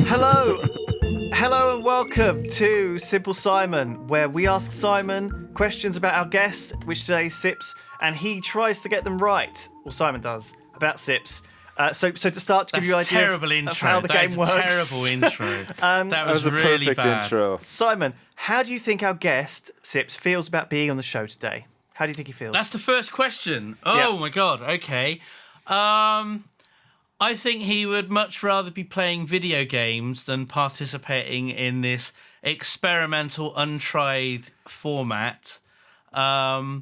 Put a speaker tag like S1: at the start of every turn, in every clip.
S1: Hello! Hello and welcome to Simple Simon, where we ask Simon questions about our guest, which today is Sips, and he tries to get them right, or Simon does, about Sips. So to start, to give you an idea of how the game works.
S2: Terrible intro. That was
S3: a
S2: really
S3: perfect
S2: bad.
S3: intro.
S1: Simon, how do you think our guest, Sips, feels about being on the show today? How do you think he feels?
S2: That's the first question. Oh my god. Okay. I think he would much rather be playing video games than participating in this experimental, untried format. I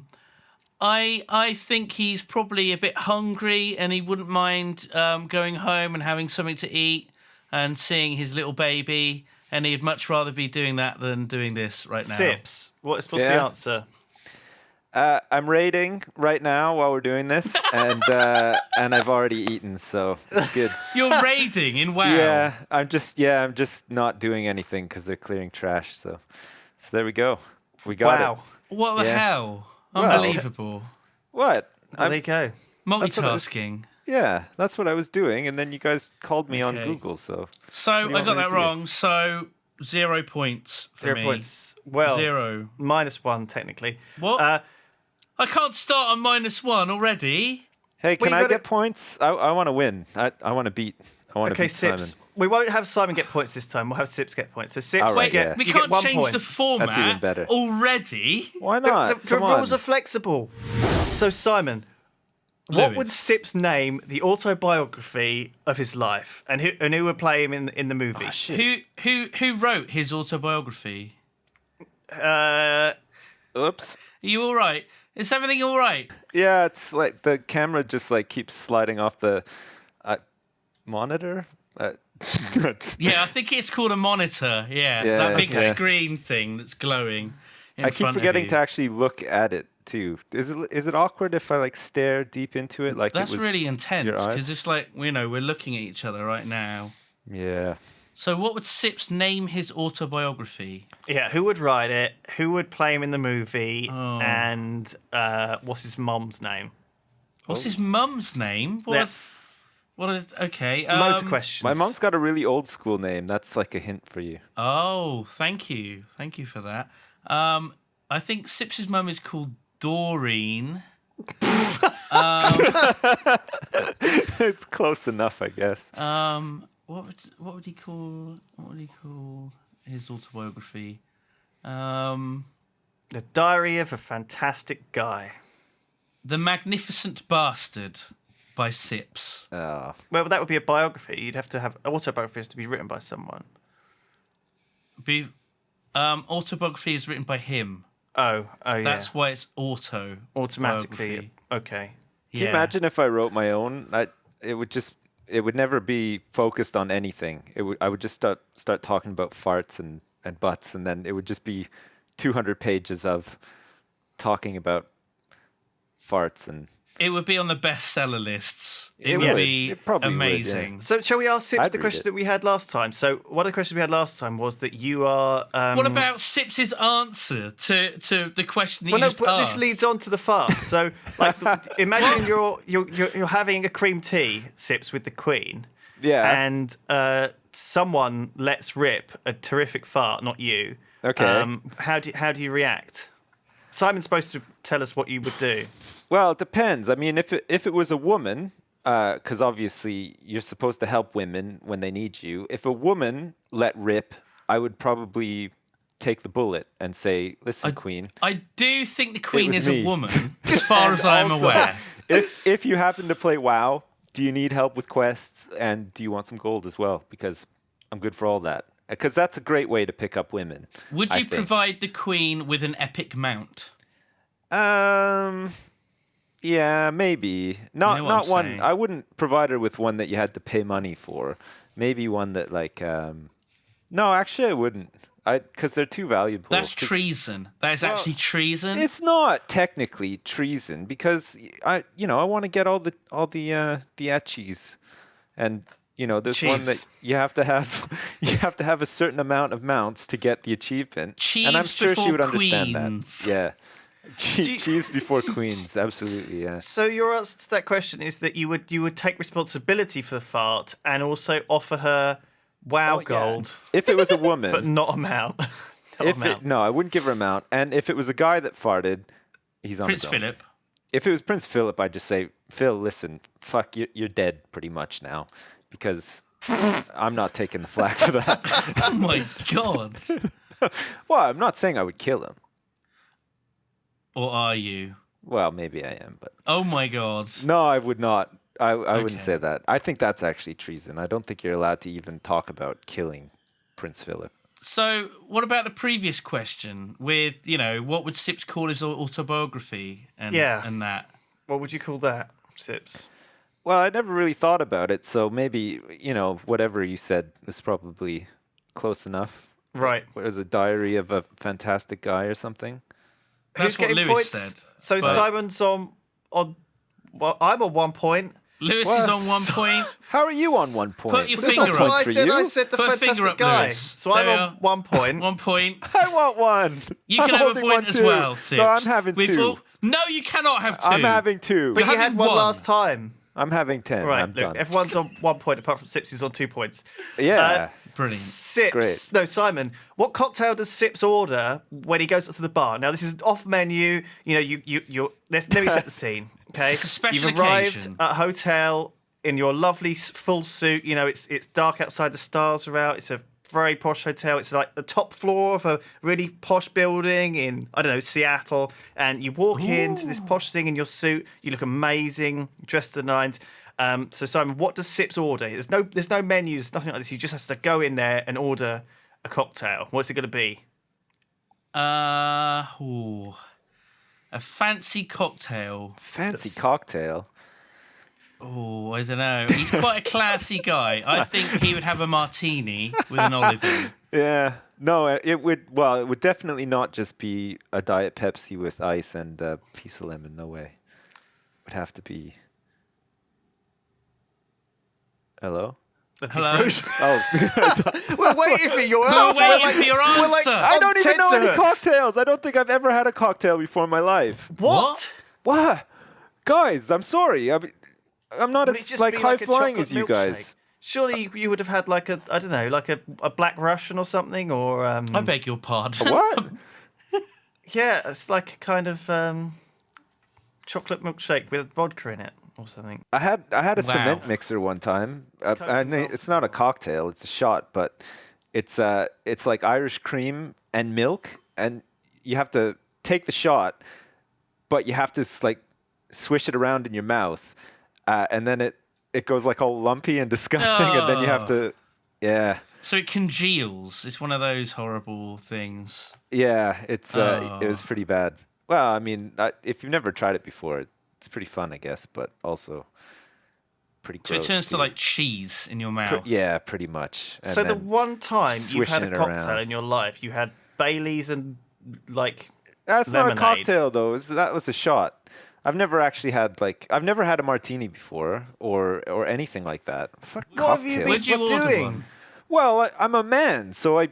S2: think he's probably a bit hungry and he wouldn't mind going home and having something to eat and seeing his little baby, and he'd much rather be doing that than doing this right now.
S1: Sips, what's the answer?
S3: I'm raiding right now while we're doing this, and I've already eaten, so it's good.
S2: You're raiding in WoW.
S3: Yeah, I'm just not doing anything because they're clearing trash. So there we go. We got it.
S2: What the hell? Unbelievable.
S3: What?
S1: There you go.
S2: Multitasking.
S3: That's what I was doing, and then you guys called me on Google. So
S2: I got that wrong. So 0 points for
S1: 0
S2: me.
S1: points. Well,
S2: 0.
S1: -1 technically.
S2: What? I can't start on -1 already.
S3: Hey, can I get points? I want to win. I want to beat. I want to beat
S1: Sips.
S3: Simon.
S1: We won't have Simon get points this time. We'll have Sips get points. So Sips,
S3: Right,
S2: we
S1: you
S2: can't
S1: get 1
S2: change
S1: point.
S2: the format.
S3: That's even better.
S2: Already.
S3: Why not?
S1: The rules are flexible. So Simon, what would Sips name the autobiography of his life, and who would play him in the movie?
S2: Who wrote his autobiography?
S3: Oops.
S2: Are you all right? Is everything all right?
S3: Yeah, it's like the camera just like keeps sliding off the monitor.
S2: Yeah, I think it's called a monitor. Yeah, that big screen thing that's glowing.
S3: I keep forgetting to actually look at it too. Is it awkward if I like stare deep into it? Like
S2: that's
S3: it was
S2: really intense
S3: your eyes?
S2: because it's like we're looking at each other right now.
S3: Yeah.
S2: So what would Sips name his autobiography?
S1: Yeah, who would write it? Who would play him in the movie? And what's his mum's name?
S2: What's his mum's name? Okay.
S1: Loads of questions.
S3: My mom's got a really old school name. That's like a hint for you.
S2: Oh, thank you. Thank you for that. I think Sips's mum is called Doreen.
S3: It's close enough, I guess.
S2: What would he call his autobiography?
S1: The Diary of a Fantastic Guy.
S2: The Magnificent Bastard by Sips.
S3: Oh.
S1: Well, that would be a biography. You'd have to have autobiography has to be written by someone.
S2: Autobiography is written by him.
S1: Oh, yeah.
S2: That's why it's
S1: automatically. Okay.
S3: Can you imagine if I wrote my own? It would never be focused on anything. I would just start talking about farts and butts, and then it would just be 200 pages of talking about farts and.
S2: It would be on the bestseller lists. It
S3: would.
S2: would be
S3: It probably
S2: amazing.
S3: would, yeah.
S1: So shall we ask Sips the
S3: read
S1: question
S3: it.
S1: that we had last time? So one of the questions we had last time was that you are...
S2: What about Sips's answer to the question that
S1: Well,
S2: you
S1: no,
S2: just
S1: but
S2: asked?
S1: this leads on to the fart. So, like, imagine you're having a cream tea, Sips, with the Queen.
S3: Yeah.
S1: And someone lets rip a terrific fart, not you.
S3: Okay.
S1: How do you react? Simon's supposed to tell us what you would do.
S3: Well, it depends. I mean, if it was a woman, because obviously you're supposed to help women when they need you. If a woman let rip, I would probably take the bullet and say, "Listen, Queen."
S2: I do think the Queen
S3: was
S2: is
S3: me.
S2: a woman, as far as I am
S3: Also,
S2: aware.
S3: If you happen to play WoW, do you need help with quests and do you want some gold as well? Because I'm good for all that. Because that's a great way to pick up women.
S2: Would
S3: I
S2: you
S3: think.
S2: provide the Queen with an epic mount?
S3: Yeah, maybe. Not
S2: You know what I'm
S3: one.
S2: saying.
S3: I wouldn't provide her with one that you had to pay money for. Maybe one that like. No, actually, I wouldn't. Because they're too valuable.
S2: That's
S3: 'Cause
S2: treason. That is actually treason.
S3: It's not technically treason because I want to get all the etchies, and there's one that you have to have a certain amount of mounts to get the achievement.
S2: Chiefs
S3: and I'm sure she would
S2: before
S3: understand
S2: queens.
S3: that. Yeah. Chiefs before queens, absolutely, yeah.
S1: So your answer to that question is that you would take responsibility for the fart and also offer her Wow,
S3: Oh, yeah.
S1: gold,
S3: If it was a woman,
S1: but not amount.
S3: no, I wouldn't give her amount. And if it was a guy that farted, he's on
S2: Prince
S3: his own.
S2: Philip.
S3: If it was Prince Philip, I'd just say, Phil, listen, fuck, you're dead pretty much now, because I'm not taking the flak for that.
S2: Oh my God.
S3: Well, I'm not saying I would kill him.
S2: Or are you?
S3: Well, maybe I am, but
S2: Oh my God.
S3: no, I would not. I wouldn't
S2: Okay.
S3: say that. I think that's actually treason. I don't think you're allowed to even talk about killing Prince Philip.
S2: So, what about the previous question with, what would Sips call his autobiography and that?
S1: What would you call that, Sips?
S3: Well, I never really thought about it, so maybe, whatever you said was probably close enough.
S1: Right.
S3: What was a diary of a fantastic guy or something?
S2: That's
S1: Who's
S2: what
S1: getting
S2: Lewis
S1: points?
S2: said.
S1: So
S2: but-
S1: Simon's on. Well, I'm on 1 point.
S2: Lewis
S3: What?
S2: is on 1 point.
S3: How are you on 1 point?
S2: Put your
S3: There's
S2: finger
S3: no
S2: up.
S3: points
S1: I
S3: for
S1: said.
S3: you.
S1: I said the
S2: Put a finger
S1: fantastic
S2: up,
S1: guy.
S2: Lewis.
S1: So I'm
S2: There we
S1: on
S2: are.
S1: 1 point.
S2: 1 point.
S3: I want one.
S2: You can
S3: I'm
S2: have a
S3: holding
S2: point
S3: one
S2: as
S3: too.
S2: well, Sips.
S3: No, I'm having two.
S2: No, you cannot have 2.
S3: I'm having two.
S1: But you
S2: You're
S1: had
S2: having
S1: one
S2: one.
S1: last time.
S3: I'm having 10.
S1: Right.
S3: I'm
S1: Look,
S3: done.
S1: everyone's on 1 point apart from Sips, who's on 2 points.
S3: Yeah.
S2: Brilliant.
S1: Sips.
S3: Great.
S1: No, Simon. What cocktail does Sips order when he goes up to the bar? Now, this is off menu. You're. Let me set the scene. Okay.
S2: It's a special
S1: You've arrived
S2: occasion.
S1: at a hotel in your lovely full suit. It's dark outside. The stars are out. It's a very posh hotel. It's like the top floor of a really posh building in, I don't know, Seattle. And you walk into this posh thing in your suit. You look amazing, dressed to the nines. So Simon, what does Sips order? There's no menus, nothing like this. He just has to go in there and order a cocktail. What's it going to be?
S2: A fancy cocktail.
S3: Fancy cocktail.
S2: Oh, I don't know. He's quite a classy guy. I think he would have a martini with an olive in.
S3: Yeah. No, it would. Well, it would definitely not just be a Diet Pepsi with ice and a piece of lemon. No way. It would have to be. Hello.
S2: Hello?
S3: Oh,
S1: We're waiting for your
S2: We're
S1: answer.
S2: waiting for your
S1: we're like
S2: answer.
S3: I don't even know any
S1: tenterhooks.
S3: cocktails. I don't think I've ever had a cocktail before in my life.
S1: What?
S3: What? Guys, I'm sorry. I'm not
S1: Would it
S3: as
S1: just
S3: like
S1: be
S3: high
S1: like a
S3: flying
S1: chocolate
S3: as you
S1: milkshake?
S3: guys.
S1: Surely you would have had like a, I don't know, like a Black Russian or something, or
S2: I beg your pardon.
S3: What?
S1: yeah, it's like a kind of chocolate milkshake with vodka in it or something.
S3: I had a
S2: Wow.
S3: cement mixer one time.
S1: Coke
S3: I
S1: and
S3: mean,
S1: Coke.
S3: it's not a cocktail; it's a shot, but it's like Irish cream and milk, and you have to take the shot, but you have to like swish it around in your mouth, and then it goes like all lumpy and disgusting, and then you have to, yeah,
S2: So it congeals. It's one of those horrible things.
S3: yeah. It was
S2: Oh.
S3: pretty bad. Well, I mean, if you've never tried it before, it's pretty fun, I guess, but also pretty
S2: So
S3: gross.
S2: it turns to
S3: too.
S2: like cheese in your mouth.
S3: Yeah, pretty much. And
S1: So the
S3: then-
S1: one time you've had
S3: swishing
S1: a
S3: it
S1: cocktail
S3: around.
S1: in your life, you had Baileys and like
S3: That's
S1: lemonade.
S3: not a cocktail though. That was a shot. I've never had a martini before or anything like that. Fuck
S1: What have you been
S2: Where'd you order
S1: doing?
S2: one?
S3: Well, I'm a man, so I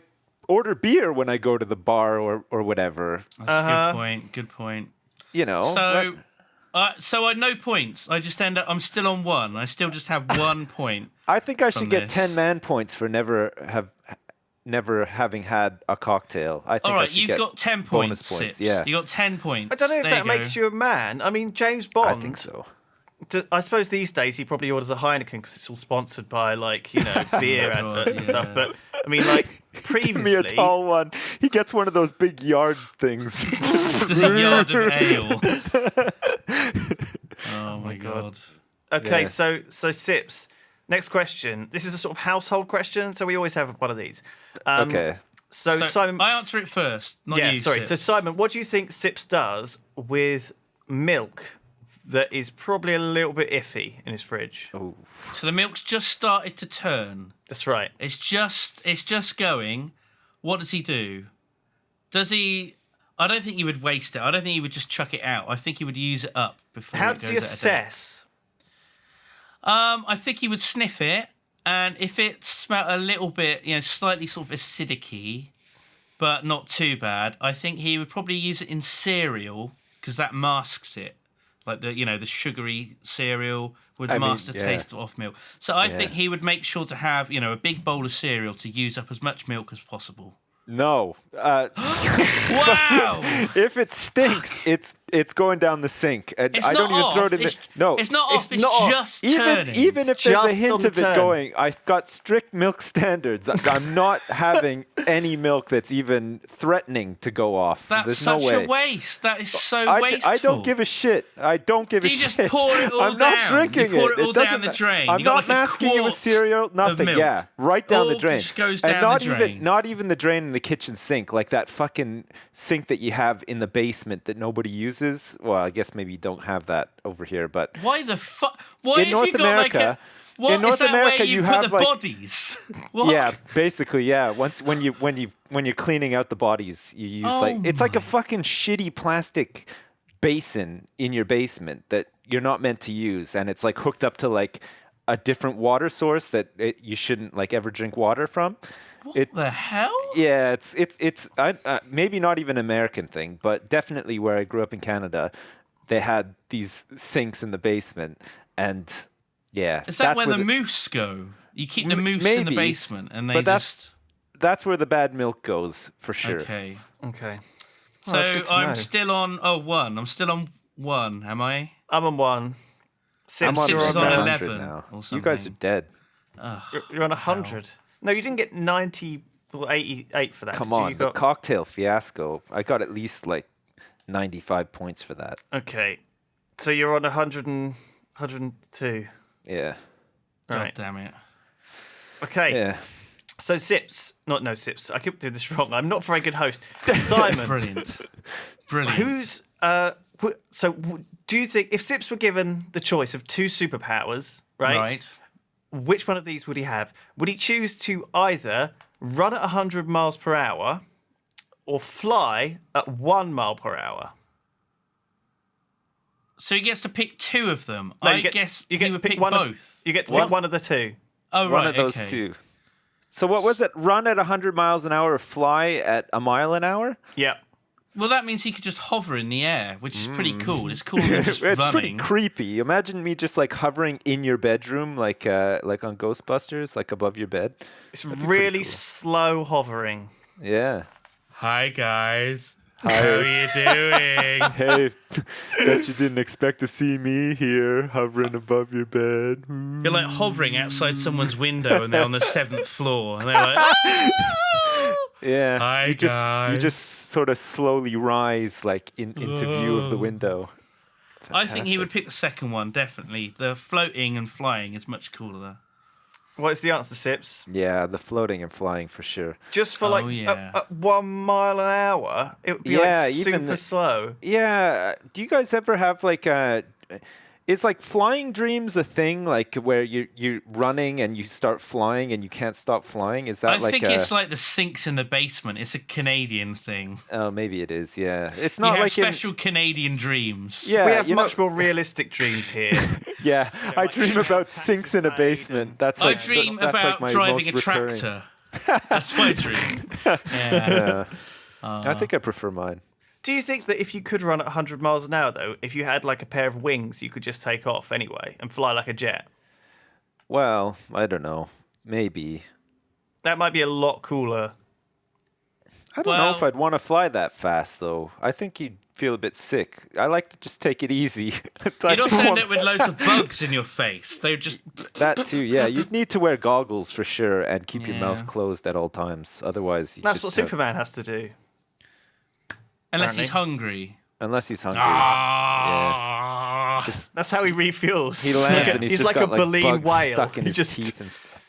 S3: order beer when I go to the bar or whatever.
S2: That's a good point. Good point.
S3: You know.
S2: So I had no points. I just end up. I'm still on 1. I still just have 1 point.
S3: I think I
S2: from
S3: should get
S2: this.
S3: 10 man points for never having had a cocktail. I think
S2: All
S3: I
S2: right,
S3: should
S2: you've
S3: get
S2: got 10
S3: bonus
S2: points.
S3: points.
S2: Sips.
S3: Yeah,
S2: You got 10 points.
S1: I don't know if
S2: There
S1: that makes
S2: go.
S1: you a man. I mean, James Bond.
S3: I think so.
S1: I suppose these days he probably orders a Heineken because it's all sponsored by like beer
S2: God,
S1: adverts and
S2: yeah.
S1: stuff. But I mean, like
S3: Give me a
S1: previously,
S3: tall one. He gets one of those big yard things.
S2: Just a yard of ale. Oh my god.
S1: Okay,
S3: Yeah.
S1: so Sips. Next question. This is a sort of household question, so we always have one of these.
S3: Okay.
S1: So Simon,
S2: I answer it first, not
S1: yeah,
S2: you.
S1: sorry.
S2: Sips.
S1: So Simon, what do you think Sips does with milk that is probably a little bit iffy in his fridge?
S3: Oh.
S2: So the milk's just started to turn.
S1: That's right.
S2: It's just going. What does he do? Does he? I don't think he would waste it. I don't think he would just chuck it out. I think he would use it up before.
S1: How
S2: it
S1: does he
S2: goes out of date.
S1: assess?
S2: I think he would sniff it, and if it smelled a little bit, slightly sort of acidic-y, but not too bad, I think he would probably use it in cereal because that masks it. Like the sugary cereal would
S3: I mean,
S2: mask the
S3: yeah.
S2: taste of milk. So I
S3: Yeah.
S2: think he would make sure to have, a big bowl of cereal to use up as much milk as possible.
S3: No.
S2: Wow!
S3: If it stinks, it's going down the sink. And
S2: It's
S3: I
S2: not
S3: don't even throw it
S2: off.
S3: in the... No.
S2: It's not off. It's
S1: not off.
S2: just turning.
S3: Even if there's a
S1: Just
S3: hint
S1: on the
S3: of it
S1: turn.
S3: going, I've got strict milk standards. I'm not having any milk that's even threatening to go off.
S2: That's
S3: There's
S2: such
S3: no way.
S2: a waste. That is so wasteful.
S3: I don't give a shit. I don't give
S2: Do
S3: a
S2: you
S3: shit.
S2: just pour it all
S3: I'm
S2: down?
S3: not drinking
S2: You pour
S3: it.
S2: it all down
S3: doesn't
S2: the drain.
S3: I'm
S2: You got
S3: not
S2: like a
S3: masking it with
S2: quart
S3: cereal. Nothing.
S2: milk.
S3: Yeah, right down the
S2: All
S3: drain.
S2: just goes
S3: and
S2: down
S3: not
S2: the
S3: even
S2: drain.
S3: not even the drain in the kitchen sink, like that fucking sink that you have in the basement that nobody uses. Well, I guess maybe you don't have that over here, but
S2: Why the fuck? Why
S3: In
S2: have
S3: North
S2: you got
S3: America-
S2: like a? What
S3: in North
S2: is that
S3: America,
S2: where you
S3: you
S2: put
S3: have,
S2: the
S3: like-
S2: bodies? What?
S3: yeah, basically, yeah. When you're cleaning out the bodies, you use it's like a fucking shitty plastic basin in your basement that you're not meant to use, and it's like hooked up to like a different water source that you shouldn't like ever drink water from.
S2: What the hell?
S3: Yeah, it's maybe not even an American thing, but definitely where I grew up in Canada, they had these sinks in the basement, and yeah,
S2: Is that
S3: that's
S2: where the
S3: the
S2: moose go? You keep the moose in the
S3: maybe,
S2: basement, and they
S3: but
S2: just.
S3: that's where the bad milk goes for sure.
S2: Okay.
S1: Okay.
S2: So
S1: that's good to
S2: I'm
S1: know.
S2: still on. Oh, 1. I'm still on 1. Am I?
S1: I'm on 1.
S3: I'm
S1: Sims,
S3: on,
S1: you're
S2: Sims is on
S3: 100
S2: 11
S3: now.
S2: or
S3: You guys are
S2: something.
S3: dead.
S1: You're on 100. No, you didn't get 90 or 88 for that.
S3: Come
S1: did you?
S3: on,
S1: You
S3: the
S1: got...
S3: cocktail fiasco. I got at least like 95 points for that.
S1: Okay. So you're on 100 and 102.
S3: Yeah.
S2: God
S1: Right.
S2: damn it.
S1: Okay.
S3: Yeah.
S1: So Sips, no Sips. I keep doing this wrong. I'm not a very good host. Simon,
S2: Brilliant. Brilliant.
S1: who's do you think if Sips were given the choice of 2 superpowers, right? Which one of these would he have? Would he choose to either run at 100 miles per hour or fly at 1 mile per hour?
S2: So he gets to pick 2 of them.
S1: No,
S2: I guess
S1: you
S2: he
S1: get to
S2: would
S1: pick
S2: pick
S1: one
S2: both.
S1: You get to
S3: What?
S1: pick one of the 2.
S2: Oh, right.
S3: One of those
S2: okay.
S3: two. So what was it? Run at 100 miles an hour or fly at a mile an hour?
S1: Yeah.
S2: Well, that means he could just hover in the air, which is pretty cool. It's cooler than just
S3: It's pretty
S2: running.
S3: creepy. Imagine me just like hovering in your bedroom, like on Ghostbusters, like above your bed.
S1: It's really slow hovering.
S3: Yeah.
S2: Hi, guys.
S3: Hi.
S2: How are you doing?
S3: Hey, bet you didn't expect to see me here hovering above your bed.
S2: You're like hovering outside someone's window and they're on the 7th floor. And they're like, "Ah!"
S3: Yeah.
S2: Hi,
S3: you
S2: guys.
S3: just sort of slowly rise like into view of the window.
S2: I think he
S3: Fantastic.
S2: would pick the second one, definitely. The floating and flying is much cooler.
S1: What is the answer, Sips?
S3: Yeah, the floating and flying for sure.
S1: Just for
S2: Oh,
S1: like
S2: yeah.
S1: at 1 mile an hour, it would be
S3: Yeah,
S1: like
S3: even
S1: super
S3: the-
S1: slow.
S3: Yeah. Do you guys ever have like is like flying dreams a thing? Like where you're running and you start flying and you can't stop flying? Is that
S2: I
S3: like
S2: think it's like the sinks in the basement. It's a Canadian thing.
S3: Oh, maybe it is. Yeah. It's
S2: You
S3: not
S2: have
S3: like
S2: special Canadian dreams.
S3: Yeah.
S1: We have
S3: you know-
S1: much more realistic dreams here.
S3: Yeah. I dream
S1: like
S3: about sinks in a
S1: Taxi
S3: basement. That's
S2: I
S3: like
S2: dream
S3: that's like
S2: about
S3: my
S2: driving a
S3: most recurring.
S2: tractor. That's my dream. Yeah.
S3: I think I prefer mine.
S1: Do you think that if you could run at 100 miles an hour, though, if you had like a pair of wings, you could just take off anyway and fly like a jet?
S3: Well, I don't know. Maybe.
S1: That might be a lot cooler.
S3: I don't know if
S2: Well-
S3: I'd want to fly that fast, though. I think you'd feel a bit sick. I like to just take it easy.
S2: You'd also end up with loads of bugs in your face. They would just.
S3: That too, yeah. You'd need to wear goggles for sure and keep your mouth
S2: Yeah.
S3: closed at all times. Otherwise, you
S1: That's
S3: just
S1: what
S3: have-
S1: Superman has to do.
S2: Unless he's hungry.
S3: unless he's hungry.
S2: Ah.
S1: That's how he refuels.
S3: He lands and
S1: he's
S3: he's
S1: like
S3: just
S1: a
S3: got like
S1: baleen
S3: bugs
S1: whale.
S3: stuck in
S1: He
S3: his
S1: just
S3: teeth and stuff.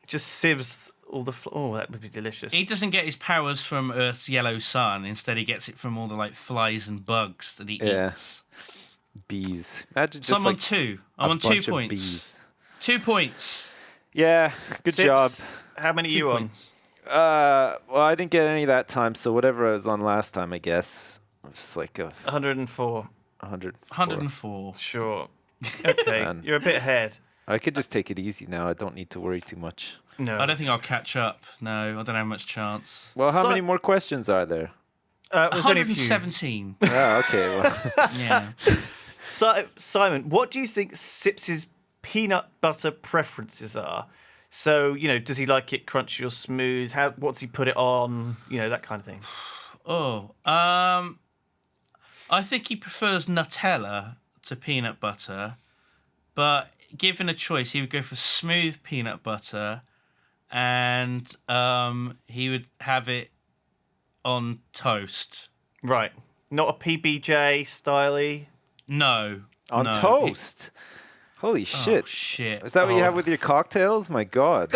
S1: just sieves all the. Oh, that would be delicious.
S2: He doesn't get his powers from Earth's yellow sun. Instead, he gets it from all the like flies and bugs that he
S3: Yeah.
S2: eats.
S3: Bees. Imagine
S2: So
S3: just
S2: I'm
S3: like
S2: on 2.
S3: a
S2: I'm on 2
S3: bunch of
S2: points.
S3: bees.
S2: 2 points.
S3: Yeah, good job.
S1: Sips, how many are
S2: 2
S1: you on?
S2: points.
S3: Well, I didn't get any that time, so whatever I was on last time, I guess. It's like a
S1: 104.
S3: 100.
S2: 104.
S1: Sure. Okay,
S3: Man.
S1: you're a bit ahead.
S3: I could just take it easy now. I don't need to worry too much.
S1: No.
S2: I don't think I'll catch up. No, I don't have much chance.
S3: Well, how
S1: So-
S3: many more questions are there?
S1: There's only a few.
S2: 117.
S3: Oh, okay. Well,
S2: Yeah.
S1: So, Simon, what do you think Sips's peanut butter preferences are? So, does he like it crunchy or smooth? What's he put it on? That kind of thing.
S2: I think he prefers Nutella to peanut butter, but given a choice, he would go for smooth peanut butter, and he would have it on toast.
S1: Right. Not a PBJ styley?
S2: No.
S3: On
S2: no.
S3: toast? Holy shit.
S2: Oh, shit.
S3: Is that what you have with your cocktails? My God.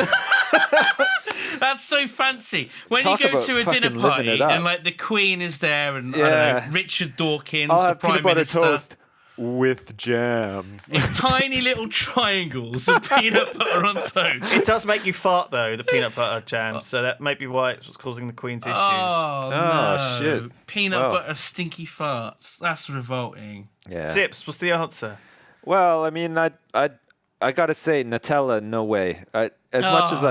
S2: That's so fancy. When
S3: Talk
S2: you go
S3: about
S2: to a
S3: fucking
S2: dinner
S3: living
S2: party
S3: it up.
S2: and like the Queen is there and I
S3: Yeah.
S2: don't know, Richard Dawkins,
S3: I'll
S2: the
S3: have
S2: Prime
S3: peanut butter
S2: Minister.
S3: toast with jam.
S2: It's tiny little triangles of peanut butter on toast.
S1: It does make you fart, though, the peanut butter jam, so that may be why it's what's causing the Queen's issues.
S2: Oh,
S3: Oh,
S2: no.
S3: shit.
S2: Peanut
S3: Well.
S2: butter stinky farts. That's revolting.
S3: Yeah.
S1: Sips, what's the answer?
S3: Well, I mean, I gotta say, Nutella, no way. As much as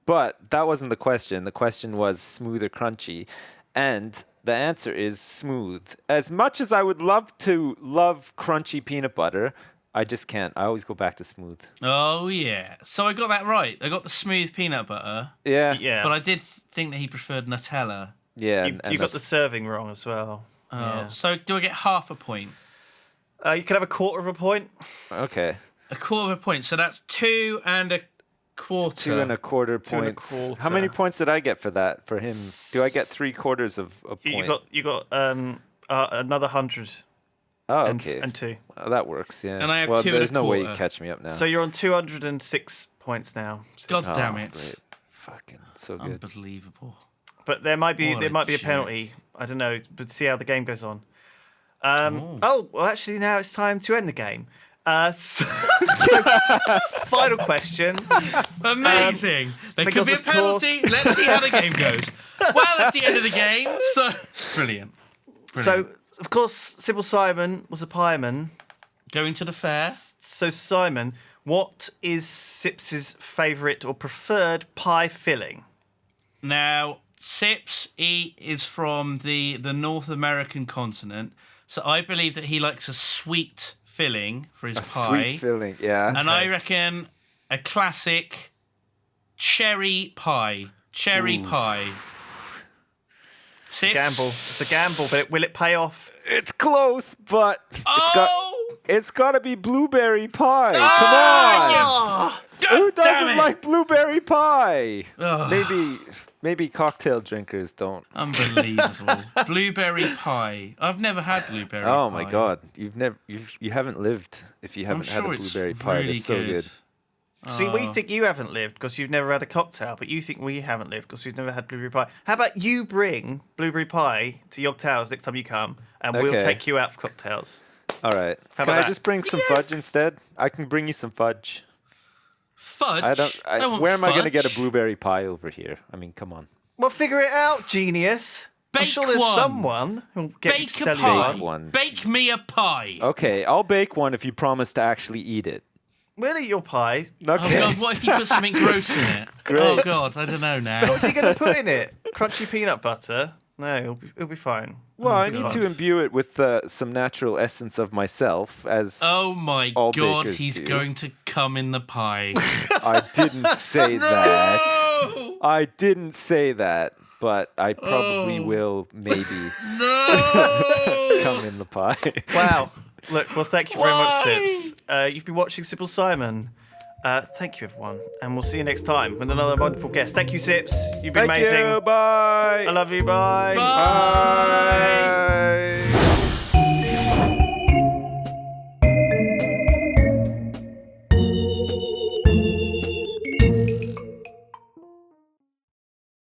S3: but that wasn't the question. The question was smooth or crunchy, and the answer is smooth. As much as I would love to love crunchy peanut butter, I just can't. I always go back to smooth.
S2: Oh, yeah. So I got that right. I got the smooth peanut butter,
S3: Yeah.
S1: Yeah.
S2: but I did think that he preferred Nutella.
S3: Yeah.
S1: You
S3: and
S1: got the
S3: that's-
S1: serving wrong as well.
S2: Oh,
S1: Yeah.
S2: so do I get half a point?
S1: You could have a quarter of a point.
S3: Okay.
S2: A quarter of a point. So that's 2 1/4.
S3: 2 1/4
S1: 2 and a
S3: points.
S1: quarter.
S3: How many points did I get for that? For him? Do I get 3/4 of a point?
S1: You got another 100
S3: Oh,
S1: and,
S3: okay.
S1: and 2.
S3: Oh, that works, yeah.
S2: And I have
S3: well,
S2: 2 and a
S3: there's no way you
S2: quarter.
S3: catch me up now.
S1: So you're on 206 points now.
S2: God
S3: Oh,
S2: damn it.
S3: great. Fucking so good.
S2: Unbelievable.
S1: But there might be
S2: What
S1: there
S2: a
S1: might be a
S2: jerk.
S1: penalty. I don't know, but see how the game goes on.
S2: Oh.
S1: Well, actually, now it's time to end the game. So final question.
S2: Amazing. There could
S1: because
S2: be a
S1: of course-
S2: penalty. Let's see how the game goes. Well, it's the end of the game. So brilliant.
S1: So, of course, Sybil Simon was a pieman.
S2: Going to the fair.
S1: So, Simon, what is Sips's favourite or preferred pie filling?
S2: Now, Sips is from the North American continent, so I believe that he likes a sweet filling for his pie.
S3: Sweet filling, yeah.
S2: And I reckon a classic cherry pie. Cherry pie. Sips?
S1: Gamble. It's a gamble, but will it pay off?
S3: It's close, but
S2: Oh!
S3: it's got to be blueberry pie.
S2: Ah,
S3: Come on. Who
S2: damn
S3: doesn't
S2: it.
S3: like blueberry pie?
S2: Ugh.
S3: Maybe cocktail drinkers don't.
S2: Unbelievable. Blueberry pie. I've never had blueberry pie.
S3: Oh my god, you haven't lived if you haven't
S2: I'm sure
S3: had a
S2: it's
S3: blueberry pie.
S2: really
S3: It's so good.
S1: See, we think you haven't lived because you've never had a cocktail, but you think we haven't lived because we've never had blueberry pie. How about you bring blueberry pie to Yog Towers next time you come, and we'll
S3: Okay.
S1: take you out for cocktails.
S3: All right.
S1: How
S3: Can
S1: about
S3: I
S1: that?
S3: just bring some fudge instead? I can bring you some fudge.
S2: Fudge?
S3: I don't.
S2: want
S3: Where am I going to get a
S2: fudge.
S3: blueberry pie over here? I mean, come on.
S1: Well, figure it out, genius. I'm
S2: Bake
S1: sure there's
S2: one.
S1: someone who'll get you to
S2: Bake a
S1: sell you
S2: pie.
S1: one.
S3: one.
S2: Bake me a pie.
S3: Okay, I'll bake one if you promise to actually eat it.
S1: We'll eat your pie.
S3: Okay.
S2: Oh god, what if you put something gross in it?
S3: Great.
S2: Oh god, I don't know now.
S1: What's he going to put in it? Crunchy peanut butter? No, it'll be fine.
S3: Well, I
S1: It'll be
S3: need
S1: fine.
S3: to imbue it with some natural essence of myself, as
S2: Oh my
S3: All
S2: god,
S3: bakers
S2: he's
S3: do.
S2: going to come in the pie.
S3: I didn't say that.
S2: No!
S3: I didn't say that, but I probably
S2: Oh.
S3: will maybe
S2: No!
S3: come in the pie.
S1: Wow. Look, well, thank you very much,
S2: Why?
S1: Sips. You've been watching Sybil Simon. Thank you, everyone. And we'll see you next time with another wonderful guest. Thank you, Sips. You've been
S3: Thank
S1: amazing.
S3: you. Bye.
S1: I love you. Bye.
S2: Bye.
S3: Bye.